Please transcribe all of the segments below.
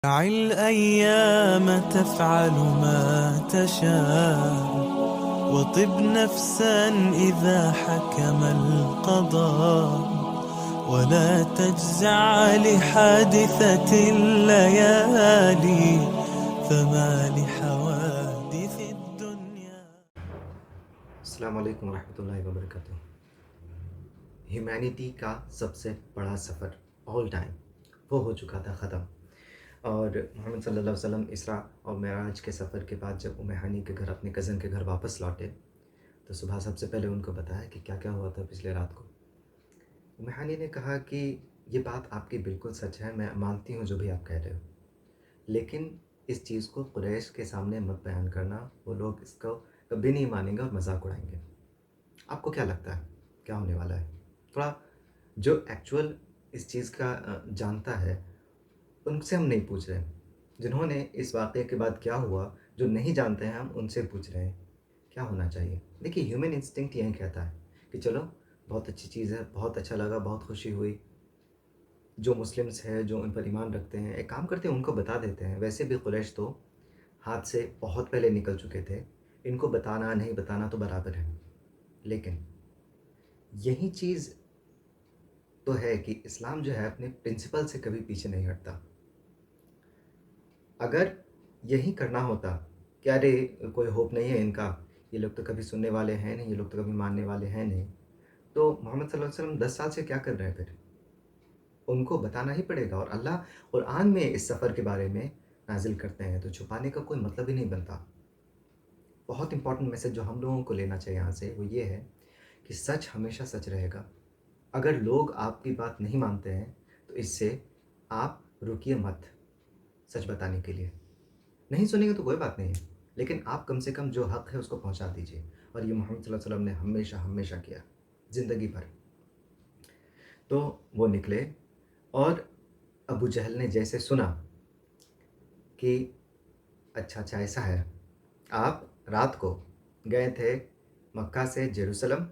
دع الأيام تفعل ما تشاء وطب نفسا إذا حكم القضاء ولا تجزع لحادثة الليالي فما لحوادث الدنيا. السلام علیکم ورحمۃ اللہ وبرکاتہ۔ ہیومینٹی کا سب سے بڑا سفر آل ٹائم وہ ہو چکا تھا ختم، اور محمد صلی اللہ علیہ وسلم اسراء اور معراج کے سفر کے بعد جب ام ہانی کے گھر اپنے کزن کے گھر واپس لوٹے تو صبح سب سے پہلے ان کو بتایا کہ کیا کیا ہوا تھا پچھلے رات کو۔ ام ہانی نے کہا کہ یہ بات آپ کی بالکل سچ ہے، میں مانتی ہوں جو بھی آپ کہہ رہے ہو، لیکن اس چیز کو قریش کے سامنے مت بیان کرنا، وہ لوگ اس کو کبھی نہیں مانیں گے اور مذاق اڑائیں گے۔ آپ کو کیا لگتا ہے کیا ہونے والا ہے؟ تھوڑا جو ایکچوئل اس چیز کا جانتا ہے ان سے ہم نہیں پوچھ رہے ہیں، جنہوں نے اس واقعے کے بعد کیا ہوا جو نہیں جانتے ہیں ہم ان سے پوچھ رہے ہیں کیا ہونا چاہیے۔ دیکھیے ہیومن انسٹنکٹ یہی کہتا ہے کہ چلو بہت اچھی چیز ہے، بہت اچھا لگا، بہت خوشی ہوئی، جو مسلمس ہے جو ان پر ایمان رکھتے ہیں ایک کام کرتے ہیں ان کو بتا دیتے ہیں۔ ویسے بھی قریش تو ہاتھ سے بہت پہلے نکل چکے تھے، ان کو بتانا نہیں بتانا تو برابر ہے، لیکن یہی چیز تو ہے کہ اسلام جو ہے اپنے پرنسپل سے کبھی پیچھے نہیں ہٹتا۔ اگر یہی کرنا ہوتا کہ ارے کوئی ہوپ نہیں ہے ان کا، یہ لوگ تو کبھی سننے والے ہیں نہیں، یہ لوگ تو کبھی ماننے والے ہیں نہیں، تو محمد صلی اللہ علیہ وسلم 10 سال سے کیا کر رہے ہیں پھر؟ ان کو بتانا ہی پڑے گا، اور اللہ قرآن میں اس سفر کے بارے میں نازل کرتے ہیں تو چھپانے کا کوئی مطلب ہی نہیں بنتا۔ بہت امپورٹنٹ میسج جو ہم لوگوں کو لینا چاہیے یہاں سے وہ یہ ہے کہ سچ ہمیشہ سچ رہے گا۔ اگر لوگ آپ کی بات نہیں مانتے ہیں تو اس سے آپ رکیے مت سچ بتانے کے لیے۔ نہیں سنیں گے تو کوئی بات نہیں ہے، لیکن آپ کم سے کم جو حق ہے اس کو پہنچا دیجیے، اور یہ محمد صلی اللہ علیہ وسلم نے ہمیشہ ہمیشہ کیا زندگی بھر۔ تو وہ نکلے، اور ابو جہل نے جیسے سنا کہ اچھا اچھا ایسا ہے، آپ رات کو گئے تھے مکہ سے جیروسلم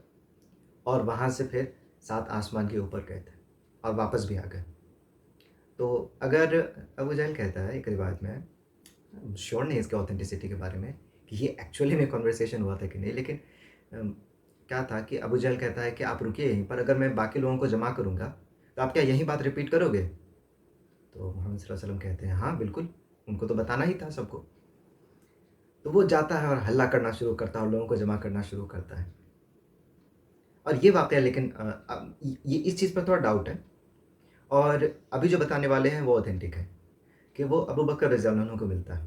اور وہاں سے پھر 7 آسمان کے اوپر گئے تھے اور واپس بھی آ گئے۔ تو اگر ابو جہل کہتا ہے ایک روایت میں، شیور نہیں اس کے آتھینٹسٹی کے بارے میں کہ یہ ایکچولی میں کنورسیشن ہوا تھا کہ نہیں، لیکن کیا تھا کہ ابو جہل کہتا ہے کہ آپ رکیے یہیں پر، اگر میں باقی لوگوں کو جمع کروں گا تو آپ کیا یہی بات ریپیٹ کرو گے؟ تو محمد صلی اللہ علیہ وسلم کہتے ہیں ہاں بالکل، ان کو تو بتانا ہی تھا سب کو۔ تو وہ جاتا ہے اور حلہ کرنا شروع کرتا ہے اور لوگوں کو جمع کرنا شروع کرتا ہے، اور یہ واقعہ لیکن یہ اس چیز پر تھوڑا ڈاؤٹ ہے، اور ابھی جو بتانے والے ہیں وہ اوتھینٹک ہے کہ وہ ابو بکر رضی اللہ عنہ کو ملتا ہے،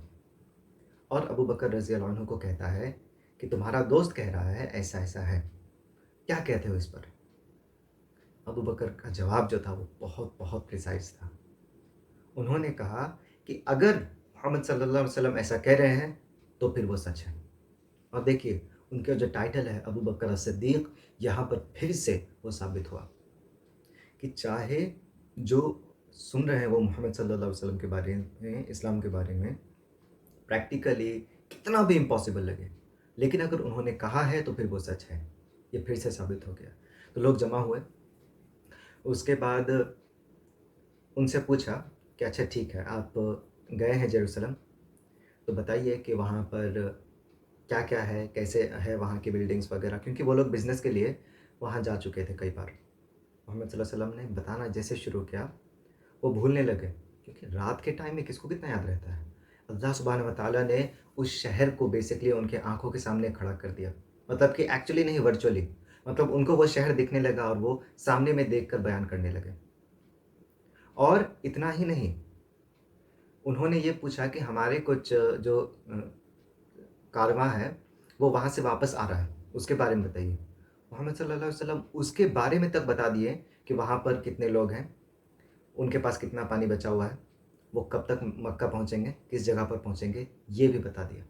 اور ابو بکر رضی اللہ عنہ کو کہتا ہے کہ تمہارا دوست کہہ رہا ہے ایسا ایسا ہے، کیا کہتے ہو اس پر؟ ابو بکر کا جواب جو تھا وہ بہت بہت پریسائز تھا۔ انہوں نے کہا کہ اگر محمد صلی اللہ علیہ وسلم ایسا کہہ رہے ہیں تو پھر وہ سچ ہے۔ اور دیکھیے ان کا جو ٹائٹل ہے ابو بکر صدیق، یہاں پر پھر سے وہ ثابت ہوا کہ چاہے جو سن رہے ہیں وہ محمد صلی اللہ علیہ وسلم کے بارے میں، اسلام کے بارے میں پریکٹیکلی کتنا بھی امپاسبل لگے، لیکن اگر انہوں نے کہا ہے تو پھر وہ سچ ہے، یہ پھر سے ثابت ہو گیا۔ تو لوگ جمع ہوئے، اس کے بعد ان سے پوچھا کہ اچھا ٹھیک ہے آپ گئے ہیں جیروسلم تو بتائیے کہ وہاں پر کیا کیا ہے، کیسے ہے وہاں کی بلڈنگز وغیرہ، کیونکہ وہ لوگ بزنس کے لیے وہاں جا چکے تھے کئی بار۔ محمد صلی اللہ علیہ وسلم نے بتانا جیسے شروع کیا وہ بھولنے لگے، کیونکہ رات کے ٹائم میں کس کو کتنا یاد رہتا ہے۔ اللہ سبحانہ و تعالیٰ نے اس شہر کو بیسکلی ان کے آنکھوں کے سامنے کھڑا کر دیا، مطلب کہ ایکچولی نہیں ورچولی، مطلب ان کو وہ شہر دکھنے لگا اور وہ سامنے میں دیکھ کر بیان کرنے لگے۔ اور اتنا ہی نہیں، انہوں نے یہ پوچھا کہ ہمارے کچھ جو کارواں ہے وہ وہاں سے واپس آ رہا ہے، اس کے بارے میں بتائیے۔ محمد صلی اللہ علیہ وسلم اس کے بارے میں تک بتا دیے کہ وہاں پر کتنے لوگ ہیں، ان کے پاس کتنا پانی بچا ہوا ہے، وہ کب تک مکہ پہنچیں گے، کس جگہ پر پہنچیں گے، یہ بھی بتا دیا۔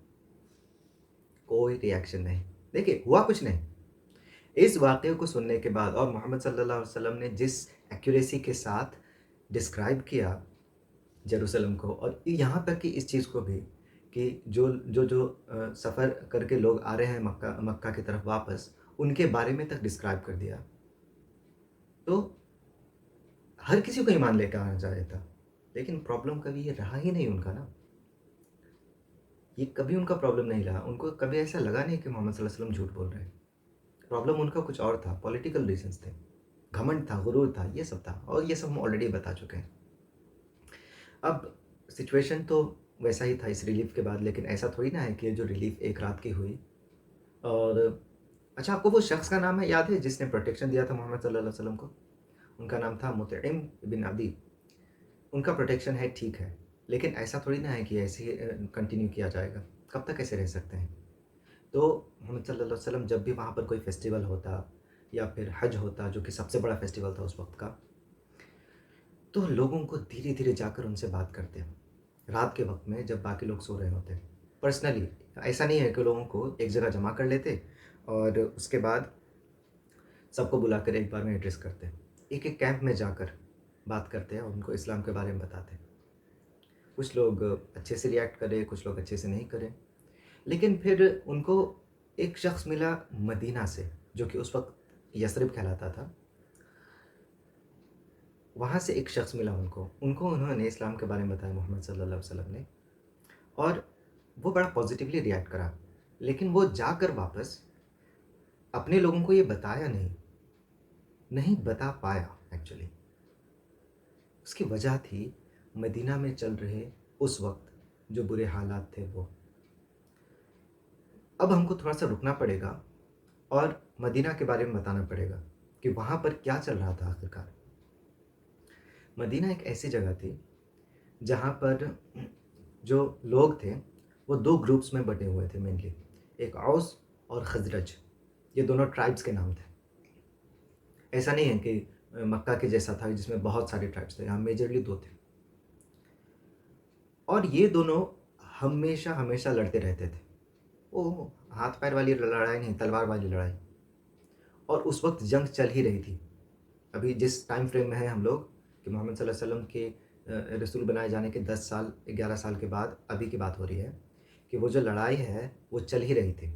کوئی ری ایکشن نہیں، دیکھیے ہوا کچھ نہیں۔ اس واقعے کو سننے کے بعد اور محمد صلی اللہ علیہ وسلم نے جس ایکوریسی کے ساتھ ڈسکرائب کیا جیروسلم کو، اور یہاں تک کہ اس چیز کو بھی کہ جو سفر کر کے لوگ آ رہے ہیں مکہ کی طرف واپس، ان کے بارے میں تک ڈسکرائب کر دیا، تو ہر کسی کو ایمان لے کے آنا چاہیے تھا۔ لیکن پرابلم کبھی یہ رہا ہی نہیں ان کا نا، یہ کبھی ان کا پرابلم نہیں رہا، ان کو کبھی ایسا لگا نہیں کہ محمد صلی اللہ علیہ وسلم جھوٹ بول رہے ہیں۔ پرابلم ان کا کچھ اور تھا، پولیٹیکل ریزنس تھے، گھمنڈ تھا، غرور تھا، یہ سب تھا، اور یہ سب ہم آلریڈی بتا چکے ہیں۔ اب سچویشن تو ویسا ہی تھا اس ریلیف کے بعد، لیکن ایسا تھوڑی نا ہے کہ جو ریلیف ایک رات کی ہوئی۔ اور اچھا، آپ کو وہ شخص کا نام ہے یاد ہے جس نے پروٹیکشن دیا تھا محمد صلی اللہ علیہ وسلم کو؟ ان کا نام تھا مطعم بن عدی۔ ان کا پروٹیکشن ہے، ٹھیک ہے، لیکن ایسا تھوڑی نہ ہے کہ ایسے ہی کنٹینیو کیا جائے گا، کب تک ایسے رہ سکتے ہیں؟ تو محمد صلی اللہ علیہ وسلم جب بھی وہاں پر کوئی فیسٹیول ہوتا یا پھر حج ہوتا، جو کہ سب سے بڑا فیسٹیول تھا اس وقت کا، تو لوگوں کو دھیرے دھیرے جا کر ان سے بات کرتے ہیں رات کے وقت میں جب باقی لوگ سو رہے ہوتے ہیں، پرسنلی۔ ایسا نہیں ہے کہ لوگوں کو ایک جگہ جمع کر لیتے اور اس کے بعد سب کو بلا کر ایک بار میں ایڈریس کرتے ہیں، ایک ایک کیمپ میں جا کر بات کرتے ہیں اور ان کو اسلام کے بارے میں بتاتے ہیں۔ کچھ لوگ اچھے سے ریئیکٹ کرے، کچھ لوگ اچھے سے نہیں کرے، لیکن پھر ان کو ایک شخص ملا مدینہ سے، جو کہ اس وقت یثرب کہلاتا تھا۔ وہاں سے ایک شخص ملا ان کو انہوں نے اسلام کے بارے میں بتایا محمد صلی اللہ علیہ وسلم نے، اور وہ بڑا پازیٹیولی ریئیکٹ کرا، لیکن وہ جا کر واپس اپنے لوگوں کو یہ بتایا نہیں بتا پایا ایکچولی۔ اس کی وجہ تھی مدینہ میں چل رہے اس وقت جو برے حالات تھے وہ۔ اب ہم کو تھوڑا سا رکنا پڑے گا اور مدینہ کے بارے میں بتانا پڑے گا کہ وہاں پر کیا چل رہا تھا آخرکار۔ مدینہ ایک ایسی جگہ تھی جہاں پر جو لوگ تھے وہ دو گروپس میں بٹے ہوئے تھے مینلی، ایک اوس اور خزرج، یہ دونوں ٹرائبس کے نام تھے۔ ایسا نہیں ہے کہ مکہ کے جیسا تھا جس میں بہت سارے ٹرائبس تھے، یہاں میجرلی دو تھے، اور یہ دونوں ہمیشہ لڑتے رہتے تھے۔ وہ ہاتھ پیر والی لڑائی نہیں، تلوار والی لڑائی، اور اس وقت جنگ چل ہی رہی تھی۔ ابھی جس ٹائم فریم میں ہیں ہم لوگ کہ محمد صلی اللہ علیہ وسلم کے رسول بنائے جانے کے 10 سال 11 سال کے بعد ابھی کی بات ہو رہی ہے کہ وہ جو لڑائی ہے وہ چل ہی رہی تھی۔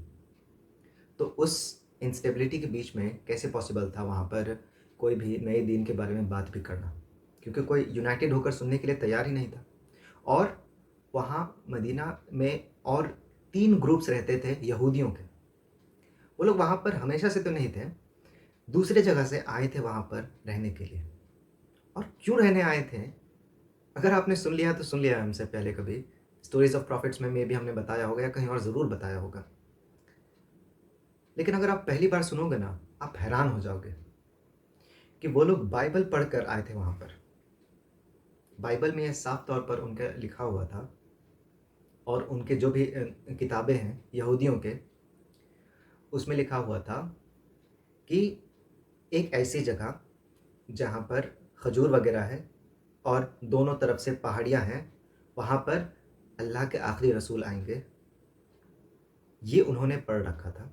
تو اس انسٹیبلٹی کے بیچ میں کیسے پاسبل تھا وہاں پر کوئی بھی نئے دین کے بارے میں بات بھی کرنا، کیونکہ کوئی یونائٹڈ ہو کر سننے کے لیے تیار ہی نہیں تھا۔ اور وہاں مدینہ میں اور 3 گروپس رہتے تھے یہودیوں کے۔ وہ لوگ وہاں پر ہمیشہ سے تو نہیں تھے، دوسرے جگہ سے آئے تھے وہاں پر رہنے کے لیے۔ اور کیوں رہنے آئے تھے؟ اگر آپ نے سن لیا تو سن لیا ہم سے پہلے کبھی اسٹوریز آف پروفٹس میں بھی ہم نے بتایا ہوگا یا کہیں اور ضرور بتایا ہوگا، لیکن اگر آپ پہلی بار سنو گے نا آپ حیران ہو جاؤ گے کہ وہ لوگ بائبل پڑھ کر آئے تھے وہاں پر۔ بائبل میں یہ صاف طور پر ان کا لکھا ہوا تھا، اور ان کے جو بھی کتابیں ہیں یہودیوں کے، اس میں لکھا ہوا تھا کہ ایک ایسی جگہ جہاں پر کھجور وغیرہ ہے اور دونوں طرف سے پہاڑیاں ہیں، وہاں پر اللہ کے آخری رسول آئیں گے۔ یہ انہوں نے پڑھ رکھا تھا۔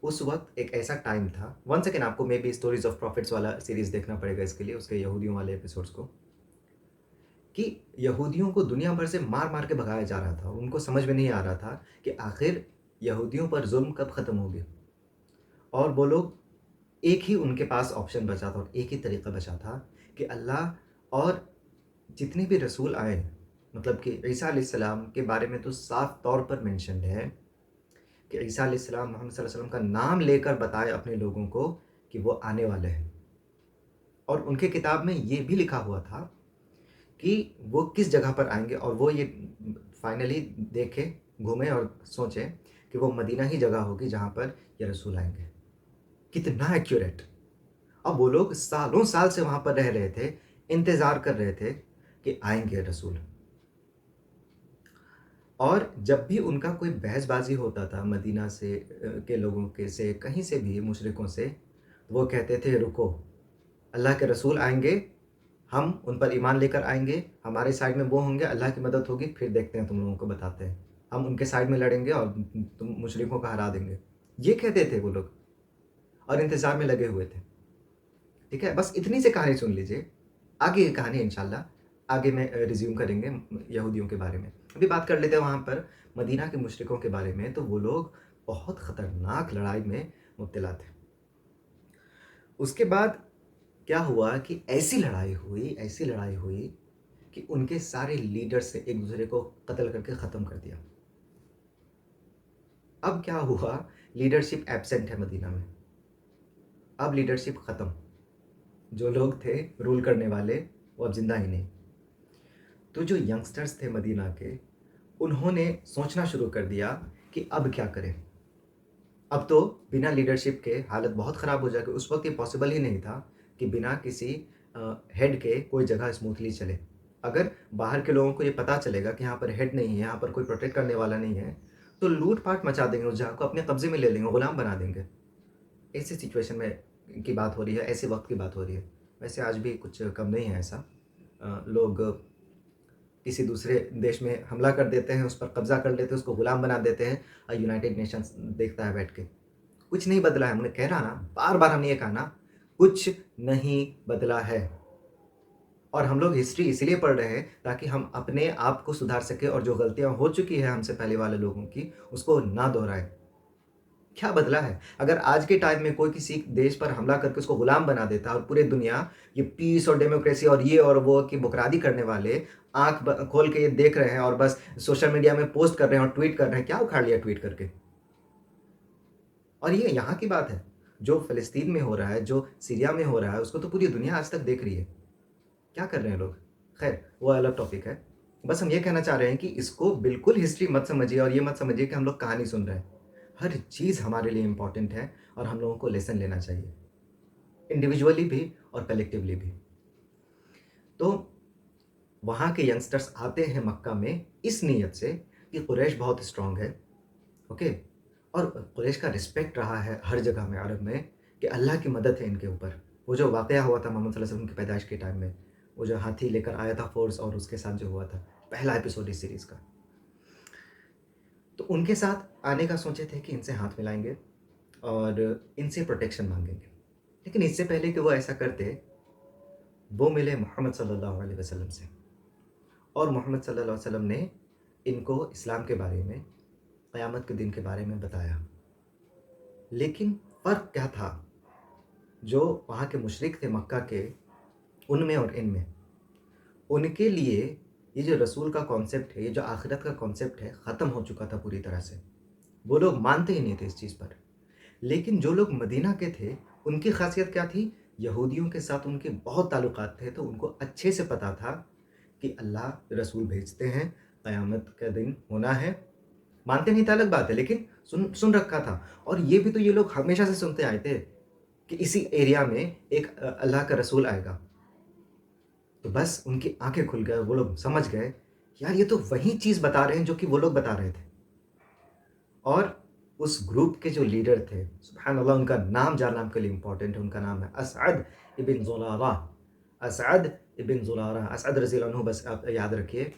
اس وقت ایک ایسا ٹائم تھا، ون سیکنڈ، آپ کو maybe stories of profits والا سیریز دیکھنا پڑے گا اس کے لیے، اس کے یہودیوں والے ایپیسوڈس کو، کہ یہودیوں کو دنیا بھر سے مار مار کے بھگایا جا رہا تھا۔ ان کو سمجھ میں نہیں آ رہا تھا کہ آخر یہودیوں پر ظلم کب ختم ہوگی، اور وہ لوگ ایک ہی ان کے پاس آپشن بچا تھا اور ایک ہی طریقہ بچا تھا کہ اللہ اور جتنے بھی رسول آئے، مطلب کہ عیسیٰ علیہ السلام کے بارے میں تو صاف طور پر مینشنڈ ہے کہ عیسیٰ علیہ السلام محمد صلی اللہ علیہ وسلم کا نام لے کر بتائے اپنے لوگوں کو کہ وہ آنے والے ہیں، اور ان کے کتاب میں یہ بھی لکھا ہوا تھا کہ وہ کس جگہ پر آئیں گے، اور وہ یہ فائنلی دیکھے، گھومے اور سوچے کہ وہ مدینہ ہی جگہ ہوگی جہاں پر یہ رسول آئیں گے۔ کتنا ایکیوریٹ! اب وہ لوگ سالوں سال سے وہاں پر رہ رہے تھے، انتظار کر رہے تھے کہ آئیں گے رسول، اور جب بھی ان کا کوئی بحث بازی ہوتا تھا مدینہ سے کے لوگوں کے سے، کہیں سے بھی مشرکوں سے، وہ کہتے تھے رکو، اللہ کے رسول آئیں گے، ہم ان پر ایمان لے کر آئیں گے، ہمارے سائڈ میں وہ ہوں گے، اللہ کی مدد ہوگی، پھر دیکھتے ہیں تم لوگوں کو بتاتے ہیں، ہم ان کے سائڈ میں لڑیں گے اور تم مشرکوں کو ہرا دیں گے۔ یہ کہتے تھے وہ لوگ، اور انتظار میں لگے ہوئے تھے۔ ٹھیک ہے، بس اتنی سے کہانی سن لیجئے، آگے کی کہانی انشاءاللہ آگے میں ریزیوم کریں گے یہودیوں کے بارے میں۔ ابھی بات کر لیتے ہیں وہاں پر مدینہ کے مشرکوں کے بارے میں۔ تو وہ لوگ بہت خطرناک لڑائی میں مبتلا تھے۔ اس کے بعد کیا ہوا کہ ایسی لڑائی ہوئی کہ ان کے سارے لیڈرز سے ایک دوسرے کو قتل کر کے ختم کر دیا۔ اب کیا ہوا؟ لیڈرشپ ایبسنٹ ہے مدینہ میں، اب لیڈرشپ ختم، جو لوگ تھے رول کرنے والے وہ اب زندہ ہی نہیں۔ تو جو ینگسٹرز تھے مدینہ کے، انہوں نے سوچنا شروع کر دیا کہ اب کیا کریں۔ اب تو بنا لیڈرشپ کے حالت بہت خراب ہو جائے گی۔ اس وقت یہ پاسبل ہی نہیں تھا کہ بنا کسی ہیڈ کے کوئی جگہ اسموتھلی چلے۔ اگر باہر کے لوگوں کو یہ پتہ چلے گا کہ یہاں پر ہیڈ نہیں ہے، یہاں پر کوئی پروٹیکٹ کرنے والا نہیں ہے، تو لوٹ پاٹ مچا دیں گے، اس جگہ کو اپنے قبضے میں لے لیں گے، غلام بنا دیں گے۔ ایسی سچویشن میں کی بات ہو رہی ہے، ایسے وقت کی بات ہو رہی ہے۔ ویسے آج بھی کچھ کم نہیں ہے ایسا۔ لوگ کسی دوسرے دیش میں حملہ کر دیتے ہیں، اس پر قبضہ کر لیتے ہیں، اس کو غلام بنا دیتے ہیں، اور یونائٹڈ نیشنز دیکھتا ہے بیٹھ کے۔ کچھ نہیں بدلا ہے، ہم نے کہہ رہا نا، بار بار ہم نے یہ کہا نا، کچھ نہیں بدلا ہے۔ اور ہم لوگ ہسٹری اس لیے پڑھ رہے ہیں تاکہ ہم اپنے آپ کو سدھار سکیں، اور جو غلطیاں ہو چکی ہیں ہم سے پہلے والے لوگوں کی، اس کو نہ دہرائیں۔ کیا بدلا ہے؟ اگر آج کے ٹائم میں کوئی کسی دیش پر حملہ کر کے اس کو غلام بنا دیتا اور پورے دنیا یہ پیس اور ڈیموکریسی اور یہ اور وہ کی بکرادی کرنے والے آنکھ کھول کے یہ دیکھ رہے ہیں اور بس سوشل میڈیا میں پوسٹ کر رہے ہیں اور ٹویٹ کر رہے ہیں، کیا اکھاڑ لیا ٹویٹ کر کے؟ اور یہ یہاں کی بات ہے، جو فلسطین میں ہو رہا ہے، جو سیریا میں ہو رہا ہے، اس کو تو پوری دنیا آج تک دیکھ رہی ہے۔ کیا کر رہے ہیں لوگ؟ خیر وہ الگ ٹاپک ہے۔ بس ہم یہ کہنا چاہ رہے ہیں کہ اس کو بالکل ہسٹری مت سمجھیے، اور یہ مت سمجھیے کہ ہم لوگ کہانی سن رہے ہیں۔ ہر چیز ہمارے لیے امپورٹنٹ ہے، اور ہم لوگوں کو لیسن لینا چاہیے، انڈیویجولی بھی اور کلیکٹیولی بھی۔ تو وہاں کے ینگسٹرز آتے ہیں مکہ میں اس نیت سے کہ قریش بہت اسٹرانگ ہے، اوکے، اور قریش کا رسپیکٹ رہا ہے ہر جگہ میں عرب میں کہ اللہ کی مدد ہے ان کے اوپر۔ وہ جو واقعہ ہوا تھا محمد صلی اللہ علیہ وسلم کی پیدائش کے ٹائم میں، وہ جو ہاتھی لے کر آیا تھا فورس، اور اس کے ساتھ جو ہوا تھا پہلا ایپیسوڈ اس سیریز کا، تو ان کے ساتھ آنے کا سوچے تھے کہ ان سے ہاتھ ملائیں گے اور ان سے پروٹیکشن مانگیں گے۔ لیکن اس سے پہلے کہ وہ ایسا کرتے، وہ ملے محمد صلی اللہ علیہ وسلم سے، اور محمد صلی اللہ علیہ وسلم نے ان کو اسلام کے بارے میں، قیامت کے دن کے بارے میں بتایا۔ لیکن فرق کیا تھا؟ جو وہاں کے مشرک تھے مکہ کے، ان میں اور ان میں، ان کے لیے یہ جو رسول کا کانسیپٹ ہے، یہ جو آخرت کا کانسیپٹ ہے، ختم ہو چکا تھا پوری طرح سے۔ وہ لوگ مانتے ہی نہیں تھے اس چیز پر۔ لیکن جو لوگ مدینہ کے تھے، ان کی خاصیت کیا تھی؟ یہودیوں کے ساتھ ان کے بہت تعلقات تھے، تو ان کو اچھے سے پتا تھا کہ اللہ رسول بھیجتے ہیں، قیامت کا دن ہونا ہے۔ مانتے نہیں تھے الگ بات ہے، لیکن سن رکھا تھا۔ اور یہ بھی تو یہ لوگ ہمیشہ سے سنتے آئے تھے کہ اسی ایریا میں ایک اللہ کا رسول آئے گا۔ تو بس ان کی آنکھیں کھل گئے، وہ لوگ سمجھ گئے یار یہ تو وہی چیز بتا رہے ہیں جو کہ وہ لوگ بتا رہے تھے۔ اور اس گروپ کے جو لیڈر تھے، سبحان اللہ، ان کا نام جاننا آپ کے لیے امپورٹنٹ ہے۔ ان کا نام ہے اسعد ابن زرارہ۔ اسعد ابن زرارہ، اسعد رضی اللہ عنہ، بس آپ یاد رکھیے،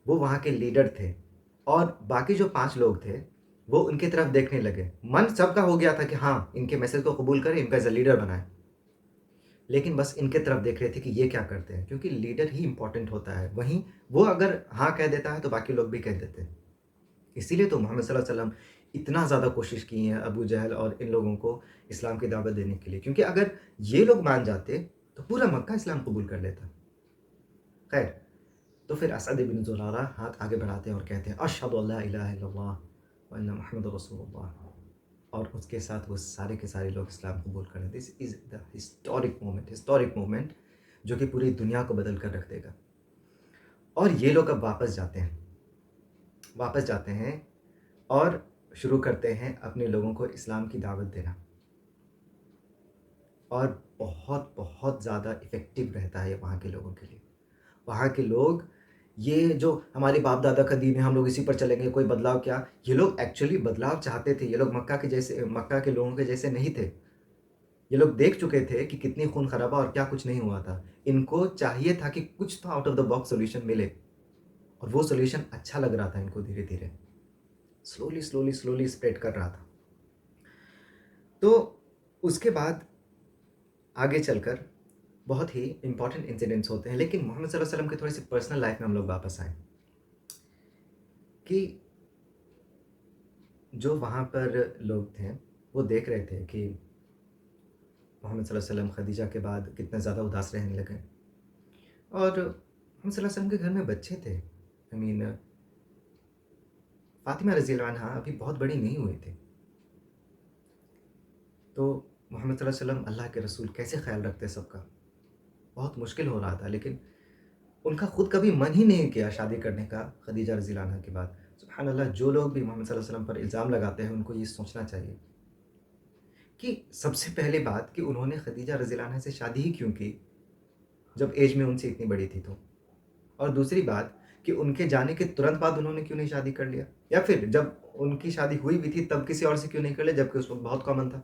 وہ وہاں کے لیڈر تھے۔ اور باقی جو 5 لوگ تھے وہ ان کی طرف دیکھنے لگے۔ من سب کا ہو گیا تھا کہ ہاں ان کے میسج کو قبول کریں، ان کا ایز اے لیڈر بنائیں، لیکن بس ان کے طرف دیکھ رہے تھے کہ یہ کیا کرتے ہیں، کیونکہ لیڈر ہی امپورٹنٹ ہوتا ہے۔ وہیں وہ اگر ہاں کہہ دیتا ہے تو باقی لوگ بھی کہہ دیتے ہیں۔ اسی لیے تو محمد صلی اللہ علیہ وسلم اتنا زیادہ کوشش کی ہیں ابو جہل اور ان لوگوں کو اسلام کی دعوت دینے کے لیے، کیونکہ اگر یہ لوگ مان جاتے تو پورا مکہ اسلام قبول کر لیتا۔ خیر، تو پھر اسعد بن زرارہ ہاتھ آگے بڑھاتے ہیں اور کہتے ہیں اشہد ان لا الہ الا اللہ وان محمد رسول اللہ، اور اس کے ساتھ وہ سارے کے سارے لوگ اسلام قبول کریں۔ دس از دا ہسٹورک مومنٹ جو کہ پوری دنیا کو بدل کر رکھ دے گا۔ اور یہ لوگ اب واپس جاتے ہیں اور شروع کرتے ہیں اپنے لوگوں کو اسلام کی دعوت دینا، اور بہت بہت زیادہ افیکٹو رہتا ہے یہ وہاں کے لوگوں کے لیے۔ وہاں کے لوگ، یہ جو ہمارے باپ دادا کا دین ہے ہم لوگ اسی پر چلیں گے، کوئی بدلاؤ کیا، یہ لوگ ایکچولی بدلاؤ چاہتے تھے۔ یہ لوگ مکہ کے لوگوں کے جیسے نہیں تھے۔ یہ لوگ دیکھ چکے تھے کہ کتنی خون خرابہ اور کیا کچھ نہیں ہوا تھا۔ ان کو چاہیے تھا کہ کچھ تو out of the box solution ملے، اور وہ سولوشن اچھا لگ رہا تھا ان کو، دھیرے دھیرے سلولی اسپریڈ کر رہا تھا۔ تو اس کے بعد آگے چل کر بہت ہی امپورٹنٹ انسیڈنٹس ہوتے ہیں، لیکن محمد صلی اللہ علیہ وسلم کے تھوڑی سی پرسنل لائف میں ہم لوگ واپس آئیں کہ جو وہاں پر لوگ تھے وہ دیکھ رہے تھے کہ محمد صلی اللہ علیہ وسلم خدیجہ کے بعد کتنے زیادہ اداس رہنے لگے، اور محمد صلی اللہ علیہ وسلم کے گھر میں بچے تھے. I mean, فاطمہ رضی اللہ عنہا ابھی بہت بڑی نہیں ہوئی تھی. تو محمد صلی اللہ علیہ وسلم اللہ کے رسول کیسے خیال رکھتے سب کا؟ بہت مشکل ہو رہا تھا. لیکن ان کا خود کبھی من ہی نہیں کیا شادی کرنے کا خدیجہ رضی اللہ عنہا کے بعد. سبحان اللہ، جو لوگ بھی محمد صلی اللہ علیہ وسلم پر الزام لگاتے ہیں ان کو یہ سوچنا چاہیے کہ سب سے پہلے بات کہ انہوں نے خدیجہ رضی اللہ عنہا سے شادی ہی کیوں کی جب ایج میں ان سے اتنی بڑی تھی تو. اور دوسری بات کہ ان کے جانے کے ترنت بعد انہوں نے کیوں نہیں شادی کر لیا، یا پھر جب ان کی شادی ہوئی بھی تھی تب کسی اور سے کیوں نہیں کر لیا جبکہ اس وقت بہت کامن تھا.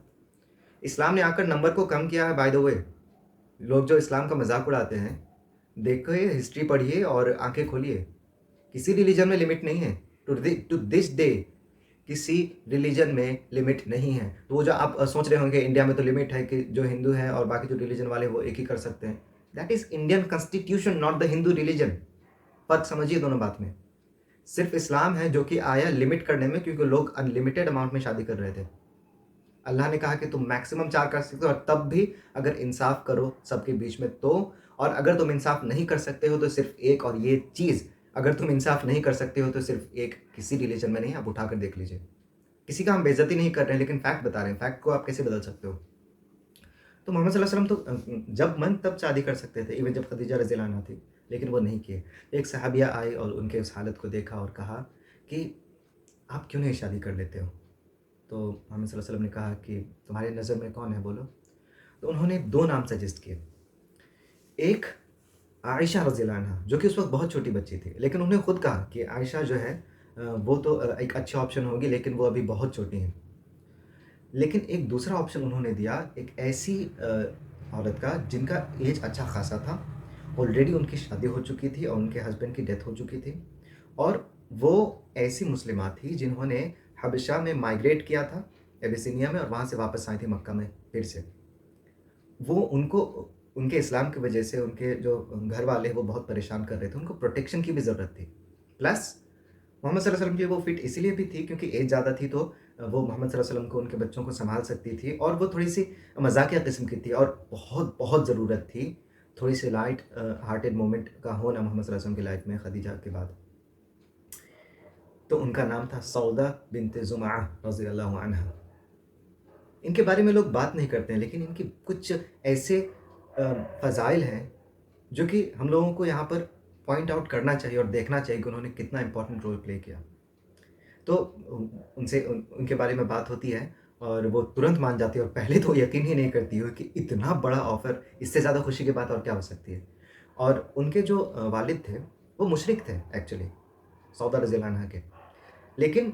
اسلام نے آ کر نمبر کو کم کیا ہے. بائی دا وے، لوگ جو اسلام کا مذاق اڑاتے ہیں، دیکھیے ہسٹری پڑھیے اور آنکھیں کھولیے. کسی ریلیجن میں لمٹ نہیں ہے. ٹو دس ڈے کسی ریلیجن میں لمٹ نہیں ہے. تو وہ جو آپ سوچ رہے ہوں گے انڈیا میں تو لمٹ ہے کہ جو ہندو ہیں اور باقی جو ریلیجن والے وہ ایک ہی کر سکتے ہیں، that is Indian constitution not the Hindu religion. فرق سمجھیے دونوں بات میں. صرف اسلام ہے جو کہ آیا لمٹ کرنے میں، کیونکہ لوگ ان لمیٹیڈ اماؤنٹ میں شادی کر رہے تھے. اللہ نے کہا کہ تم میکسیمم 4 کر سکتے ہو، اور تب بھی اگر انصاف کرو سب کے بیچ میں تو. اور اگر تم انصاف نہیں کر سکتے ہو تو صرف ایک، اور یہ چیز اگر تم انصاف نہیں کر سکتے ہو تو صرف ایک، کسی ریلیجن میں نہیں. آپ اٹھا کر دیکھ لیجئے. کسی کا ہم بے عزتی نہیں کر رہے ہیں لیکن فیکٹ بتا رہے ہیں. فیکٹ کو آپ کیسے بدل سکتے ہو؟ تو محمد صلی اللہ علیہ وسلم تو جب من تب شادی کر سکتے تھے، ایون جب خدیجہ رضی اللہ عنہا تھی، لیکن وہ نہیں کیے. ایک صحابیہ آئی اور ان کے اس حالت کو دیکھا اور کہا کہ آپ کیوں نہیں شادی کر لیتے ہو؟ تو محمد صلی اللہ علیہ وسلم نے کہا کہ تمہاری نظر میں کون ہے بولو. تو انہوں نے 2 نام سجیسٹ کیے. ایک عائشہ رضی اللہ عنہا، جو کہ اس وقت بہت چھوٹی بچی تھی، لیکن انہوں نے خود کہا کہ عائشہ جو ہے وہ تو ایک اچھا آپشن ہوگی لیکن وہ ابھی بہت چھوٹی ہیں. لیکن ایک دوسرا آپشن انہوں نے دیا ایک ایسی عورت کا جن کا ایج اچھا خاصا تھا، آلریڈی ان کی شادی ہو چکی تھی اور ان کے ہسبینڈ کی ڈیتھ ہو چکی تھی، اور وہ ایسی مسلمات تھی جنہوں نے حبشہ میں مائیگریٹ کیا تھا، ایبیسینیا میں، اور وہاں سے واپس آئی تھی مکہ میں پھر سے. وہ ان کو ان کے اسلام کی وجہ سے ان کے جو گھر والے وہ بہت پریشان کر رہے تھے. ان کو پروٹیکشن کی بھی ضرورت تھی. پلس محمد صلی اللہ علیہ وسلم کی وہ فٹ اسی لیے بھی تھی کیونکہ ایج زیادہ تھی، تو وہ محمد صلی اللہ علیہ وسلم کو ان کے بچوں کو سنبھال سکتی تھی، اور وہ تھوڑی سی مزاقیہ قسم کی تھی، اور بہت بہت ضرورت تھی تھوڑی سی لائٹ ہارٹیڈ مومنٹ کا ہونا محمد صلی اللہ علیہ وسلم کی لائف میں خدیجہ کے بعد. تو ان کا نام تھا سودا بنت زمعہ رضی اللہ عنہا. ان کے بارے میں لوگ بات نہیں کرتے ہیں لیکن ان کی کچھ ایسے فضائل ہیں جو کہ ہم لوگوں کو یہاں پر پوائنٹ آؤٹ کرنا چاہیے اور دیکھنا چاہیے کہ انہوں نے کتنا امپورٹنٹ رول پلے کیا. تو ان سے ان کے بارے میں بات ہوتی ہے اور وہ ترنت مان جاتی ہے، اور پہلے تو یقین ہی نہیں کرتی ہو کہ اتنا بڑا آفر، اس سے زیادہ خوشی کی بات اور کیا ہو سکتی ہے. اور ان کے جو والد تھے وہ مشرک تھے ایکچولی، سودا رضی اللہ عنہ کے، لیکن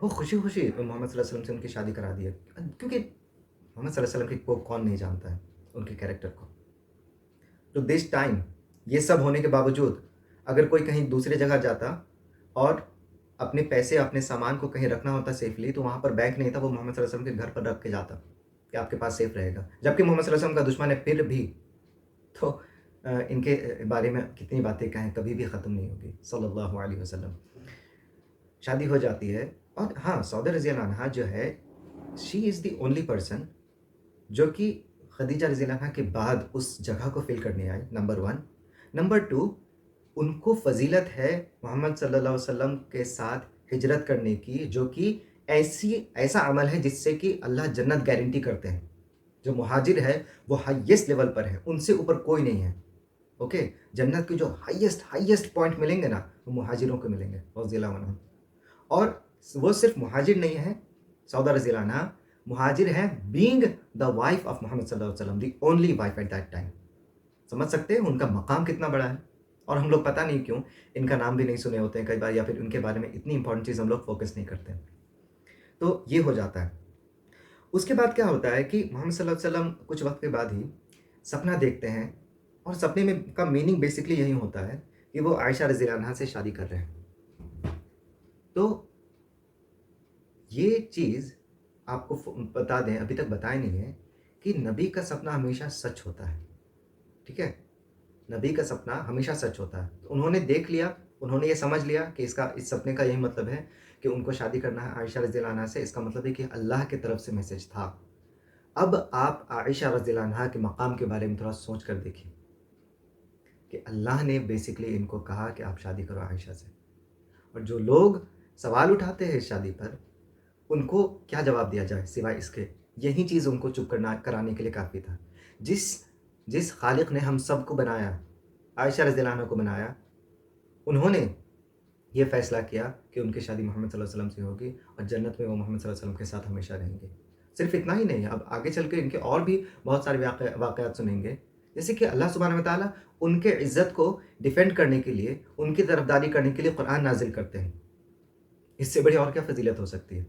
وہ خوشی خوشی محمد صلی اللہ علیہ وسلم سے ان کی شادی کرا دی ہے، کیونکہ محمد صلی اللہ علیہ وسلم کو کون نہیں جانتا ہے ان کے کیریکٹر کو. تو دس ٹائم یہ سب ہونے کے باوجود اگر کوئی کہیں دوسری جگہ جاتا اور اپنے پیسے اپنے سامان کو کہیں رکھنا ہوتا سیفلی، تو وہاں پر بینک نہیں تھا، وہ محمد صلی اللہ علیہ وسلم کے گھر پر رکھ کے جاتا کہ آپ کے پاس سیف رہے گا. جبکہ محمد صلی اللہ علیہ وسلم کا دشمن ہے پھر بھی. تو ان کے بارے میں کتنی باتیں کہیں کبھی بھی ختم نہیں ہوگی صلی اللہ علیہ وسلم. شادی ہو جاتی ہے، اور ہاں سودا رضی اللہ عنہا جو ہے شی از دی اونلی پرسن جو کہ خدیجہ رضی اللہ عنہ کے بعد اس جگہ کو فل کرنے آئی. نمبر 1. نمبر 2، ان کو فضیلت ہے محمد صلی اللہ علیہ وسلم کے ساتھ ہجرت کرنے کی، جو کہ ایسا عمل ہے جس سے کہ اللہ جنت گارنٹی کرتے ہیں. جو مہاجر ہے وہ ہائیسٹ لیول پر ہے، ان سے اوپر کوئی نہیں ہے. اوکے، جنت کے جو ہائیسٹ پوائنٹ ملیں گے نا وہ مہاجروں کو ملیں گے رضی اللہ عنہ. اور وہ صرف مہاجر نہیں ہے، سودا رضی اللہ عنہ مہاجر ہے being the wife of Muhammad صلی اللہ علیہ وسلم، the only wife at that time. سمجھ سکتے ہیں ان کا مقام کتنا بڑا ہے. اور ہم لوگ پتہ نہیں کیوں ان کا نام بھی نہیں سنے ہوتے ہیں کئی بار، یا پھر ان کے بارے میں اتنی امپورٹنٹ چیز ہم لوگ فوکس نہیں کرتے ہیں. تو یہ ہو جاتا ہے. اس کے بعد کیا ہوتا ہے کہ محمد صلی اللہ علیہ وسلم کچھ وقت کے بعد ہی سپنا دیکھتے ہیں، اور سپنے میں کا میننگ بیسکلی یہی ہوتا ہے کہ وہ عائشہ رضی اللہ عنہا سے شادی کر رہے ہیں. تو یہ چیز آپ کو بتا دیں، ابھی تک بتایا نہیں ہے کہ نبی کا سپنا ہمیشہ سچ ہوتا ہے. ٹھیک ہے، نبی کا سپنا ہمیشہ سچ ہوتا ہے. تو انہوں نے دیکھ لیا، انہوں نے یہ سمجھ لیا کہ اس سپنے کا یہی مطلب ہے کہ ان کو شادی کرنا ہے عائشہ رضی اللہ عنہا سے. اس کا مطلب ہے کہ اللہ کی طرف سے میسج تھا. اب آپ عائشہ رضی اللہ عنہا کے مقام کے بارے میں تھوڑا سوچ کر دیکھیں کہ اللہ نے بیسکلی ان کو کہا کہ آپ شادی کرو عائشہ سے. اور جو لوگ سوال اٹھاتے ہیں اس شادی پر، ان کو کیا جواب دیا جائے سوائے اس کے؟ یہی چیز ان کو چپ کرانے کے لیے کافی تھا. جس جس خالق نے ہم سب کو بنایا، عائشہ رضی اللہ عنہ کو بنایا، انہوں نے یہ فیصلہ کیا کہ ان کی شادی محمد صلی اللہ علیہ وسلم سے ہوگی اور جنت میں وہ محمد صلی اللہ علیہ وسلم کے ساتھ ہمیشہ رہیں گے. صرف اتنا ہی نہیں، اب آگے چل کے ان کے اور بھی بہت سارے واقعات سنیں گے، جیسے کہ اللہ سبحانہ و تعالیٰ ان کے عزت کو ڈیفینڈ کرنے کے لیے، ان کی طرفداری کرنے کے لیے قرآن نازل کرتے ہیں. اس سے بڑی اور کیا فضیلت ہو سکتی ہے؟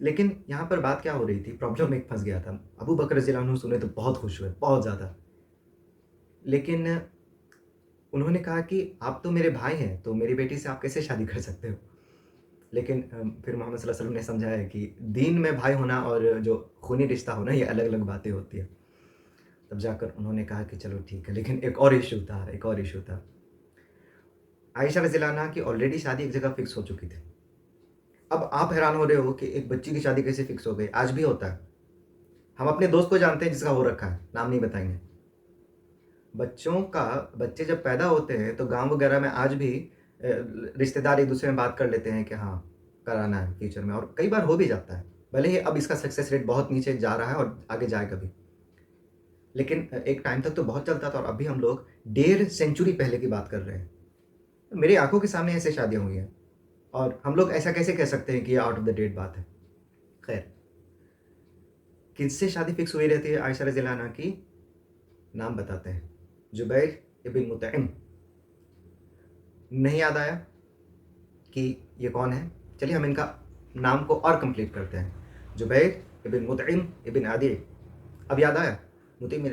لیکن یہاں پر بات کیا ہو رہی تھی، پرابلم ایک پھنس گیا تھا. ابو بکر رضی اللہ عنہ سنے تو بہت خوش ہوئے، بہت زیادہ. لیکن انہوں نے کہا کہ آپ تو میرے بھائی ہیں، تو میری بیٹی سے آپ کیسے شادی کر سکتے ہو؟ لیکن پھر محمد صلی اللہ علیہ وسلم نے سمجھایا کہ دین میں بھائی ہونا اور جو خونی رشتہ ہونا یہ الگ الگ باتیں ہوتی ہیں. تب جا کر انہوں نے کہا کہ چلو ٹھیک ہے. لیکن ایک اور ایشو تھا. عائشہ رضی اللہ عنہا کی آلریڈی شادی ایک جگہ فکس ہو چکی تھی. اب آپ حیران ہو رہے ہو کہ ایک بچی کی شادی کیسے فکس ہو گئی؟ آج بھی ہوتا ہے. ہم اپنے دوست کو جانتے ہیں جس کا ہو رکھا ہے، نام نہیں بتائیں گے. بچے جب پیدا ہوتے ہیں تو گاؤں وغیرہ میں آج بھی رشتہ دار ایک دوسرے میں بات کر لیتے ہیں کہ ہاں کرانا ہے فیوچر میں، اور کئی بار ہو بھی جاتا ہے. بھلے ہی اب اس کا سکسیس ریٹ بہت نیچے جا رہا ہے اور آگے جائے گا بھی، لیکن ایک ٹائم تک تو بہت چلتا تھا. اور ابھی ہم لوگ 1.5 سینچری پہلے کی بات کر رہے ہیں. میری آنکھوں کے سامنے ایسے شادیاں ہوئی ہیں، اور ہم لوگ ایسا کیسے کہہ سکتے ہیں کہ یہ آؤٹ آف دا ڈیٹ بات ہے؟ خیر، کس سے شادی فکس ہوئی رہتی ہے عائشہ رضی اللہ عنہا کی؟ نام بتاتے ہیں، جبیر ابن مطعم. نہیں یاد آیا کہ یہ کون ہے؟ چلیے ہم ان کا نام کو اور کمپلیٹ کرتے ہیں. جبیر ابن مطعم ابن عدی. اب یاد آیا؟ مطعم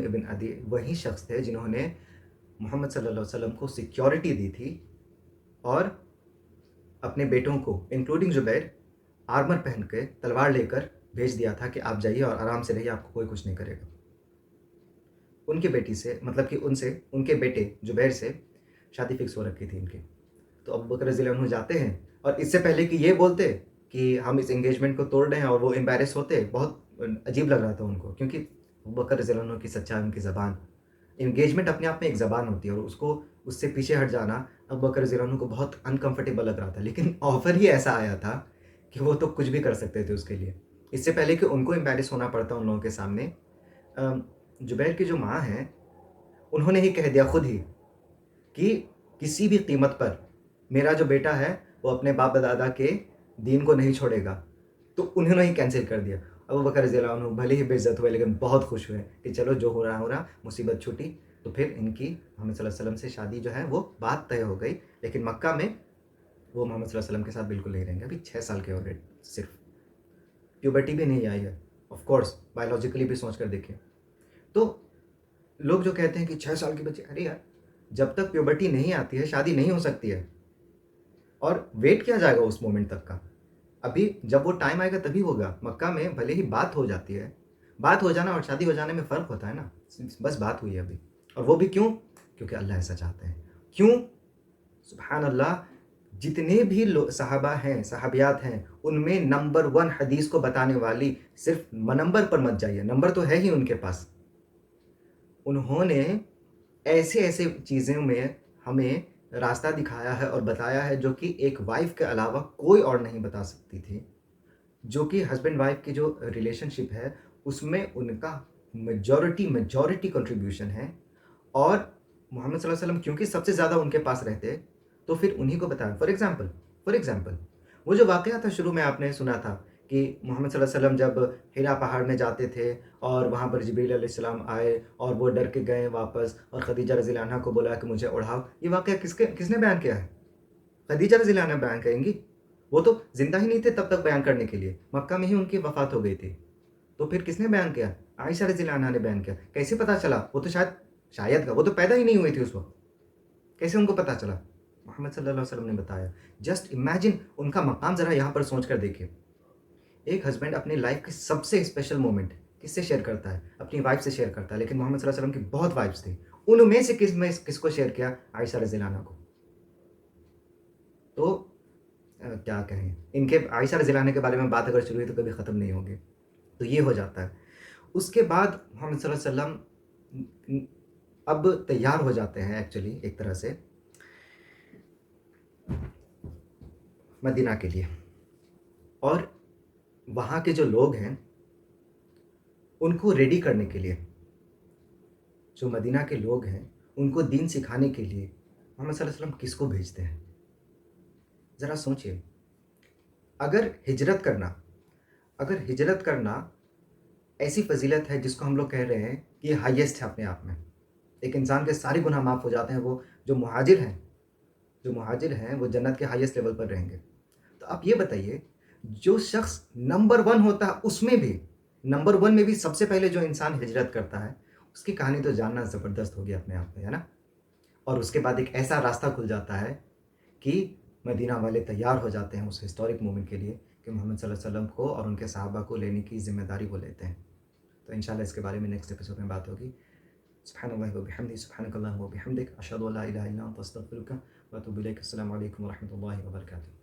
ابن عدی وہی شخص تھے جنہوں نے محمد صلی اللہ علیہ وسلم کو سیکیورٹی دی تھی اور اپنے بیٹوں کو انکلوڈنگ زبیر آرمر پہن کے تلوار لے کر بھیج دیا تھا کہ آپ جائیے اور آرام سے رہیے، آپ کو کوئی کچھ نہیں کرے گا. ان کی بیٹی سے، مطلب کہ ان کے بیٹے زبیر سے شادی فکس ہو رکھی تھی ان کی. تو ابو بکر رضی اللہ عنہ جاتے ہیں، اور اس سے پہلے کہ یہ بولتے کہ ہم اس انگیجمنٹ کو توڑ رہے ہیں اور وہ امبیرس ہوتے، بہت عجیب لگ رہا تھا ان کو، کیونکہ ابو بکر رضی اللہ عنہ کی سچائی، ان کی زبان، انگیجمنٹ اپنے آپ میں ایک زبان ہوتی ہے، اور اس سے پیچھے ہٹ جانا ابو بکر رضی اللہ عنہ کو بہت انکمفرٹیبل لگ رہا تھا. لیکن آفر ہی ایسا آیا تھا کہ وہ تو کچھ بھی کر سکتے تھے اس کے لیے. اس سے پہلے کہ ان کو امبیرس ہونا پڑتا ان لوگوں کے سامنے، زبیر کی جو ماں ہیں انہوں نے ہی کہہ دیا خود ہی کہ کسی بھی قیمت پر میرا جو بیٹا ہے وہ اپنے باپ دادا کے دین کو نہیں چھوڑے گا. تو انہوں نے ہی کینسل کر دیا. ابو بکر رضی اللہ عنہ بھلے ہی بے عزت ہوئے لیکن بہت خوش ہوئے کہ چلو جو ہو رہا مصیبت چھوٹی. تو پھر ان کی محمد صلی اللہ علیہ وسلم سے شادی جو ہے وہ بات طے ہو گئی. لیکن مکہ میں وہ محمد صلی اللہ علیہ وسلم کے ساتھ بالکل نہیں رہیں گے. ابھی 6 سال کے ہو رہے، صرف پیوبرٹی بھی نہیں آئی ہے. آف کورس بایولوجیکلی بھی سوچ کر دیکھیں تو لوگ جو کہتے ہیں کہ 6 سال کے بچے، ارے یار جب تک پیوبرٹی نہیں آتی ہے شادی نہیں ہو سکتی ہے. اور ویٹ کیا جائے گا اس مومنٹ تک کا؟ ابھی جب وہ ٹائم آئے گا تبھی ہوگا. مکہ میں بھلے ہی بات ہو جاتی ہے، بات ہو جانا اور شادی ہو جانے میں فرق ہوتا ہے نا. بس بات ہوئی ہے ابھی، اور وہ بھی کیوں؟ کیونکہ اللہ ایسا چاہتے ہیں. کیوں؟ سبحان اللہ، جتنے بھی صحابہ ہیں، صحابیات ہیں، ان میں نمبر 1 حدیث کو بتانے والی، صرف نمبر پر مت جائیے، نمبر تو ہے ہی ان کے پاس. انہوں نے ایسے چیزوں میں ہمیں راستہ دکھایا ہے اور بتایا ہے جو کہ ایک وائف کے علاوہ کوئی اور نہیں بتا سکتی تھی. جو کہ ہسبینڈ وائف کی جو ریلیشن شپ ہے اس میں ان کا میجورٹی کنٹریبیوشن ہے. اور محمد صلی اللہ علیہ وسلم کیونکہ سب سے زیادہ ان کے پاس رہتے تو پھر انہی کو بتایا. فار ایگزامپل وہ جو واقعہ تھا شروع میں آپ نے سنا تھا کہ محمد صلی اللہ علیہ وسلم جب ہیرا پہاڑ میں جاتے تھے اور وہاں پر جبریل علیہ السلام آئے اور وہ ڈر کے گئے واپس، اور خدیجہ رضی اللہ عنہا کو بولا کہ مجھے اڑھاؤ. یہ واقعہ کس نے بیان کیا ہے؟ خدیجہ رضی اللہ عنہا بیان کریں گی. وہ تو زندہ ہی نہیں تھے تب تک بیان کرنے کے لیے، مکہ میں ہی ان کی وفات ہو گئی تھی. تو پھر کس نے بیان کیا؟ عائشہ رضی اللہ عنہا نے بیان کیا. کیسے پتا چلا؟ وہ تو شاید وہ تو پیدا ہی نہیں ہوئی تھی اس وقت، کیسے ان کو پتا چلا؟ محمد صلی اللہ علیہ وسلم نے بتایا. جسٹ امیجن ان کا مقام ذرا یہاں پر سوچ کر دیکھیں. ایک ہسبینڈ اپنی لائف کی سب سے اسپیشل مومنٹ کس سے شیئر کرتا ہے؟ اپنی وائف سے شیئر کرتا ہے. لیکن محمد صلی اللہ علیہ وسلم کی بہت وائفس تھیں، ان میں سے کس کو شیئر کیا؟ عائشہ رضی اللہ عنہا کو. تو کیا کہیں، ان کے عائشہ رضی اللہ عنہ کے بارے میں بات اگر شروع ہوئی تو کبھی ختم نہیں ہوگی. تو یہ ہو جاتا ہے. اس کے بعد محمد صلی اللہ علیہ وسلم اب تیار ہو جاتے ہیں ایکچولی ایک طرح سے مدینہ کے لیے، اور وہاں کے جو لوگ ہیں ان کو ریڈی کرنے کے لیے، جو مدینہ کے لوگ ہیں ان کو دین سکھانے کے لیے محمد صلی اللہ علیہ وسلم کس کو بھیجتے ہیں؟ ذرا سوچئے، اگر ہجرت کرنا اگر ہجرت کرنا ایسی فضیلت ہے جس کو ہم لوگ کہہ رہے ہیں کہ یہ ہائیسٹ ہے اپنے آپ میں، ایک انسان کے سارے گناہ معاف ہو جاتے ہیں، وہ جو مہاجر ہیں وہ جنت کے ہائیسٹ لیول پر رہیں گے، تو آپ یہ بتائیے جو شخص نمبر ون ہوتا ہے اس میں بھی، نمبر ون میں بھی سب سے پہلے جو انسان ہجرت کرتا ہے اس کی کہانی تو جاننا زبردست ہوگی اپنے آپ میں، ہے نا؟ اور اس کے بعد ایک ایسا راستہ کھل جاتا ہے کہ مدینہ والے تیار ہو جاتے ہیں اس ہسٹورک مومنٹ کے لیے کہ محمد صلی اللہ علیہ وسلم کو اور ان کے صحابہ کو لینے کی ذمہ داری وہ لیتے ہیں۔ تو انشاءاللہ اس کے بارے میں نیکسٹ ایپیسوڈ میں بات ہوگی۔ سبحان اللہ و بحمدہ، سبحانک اللہم و بحمدک، اشہد ان لا الہ الا انت، استغفرک و اتوب الیک۔ السلام علیکم و رحمۃ اللہ وبرکاتہ۔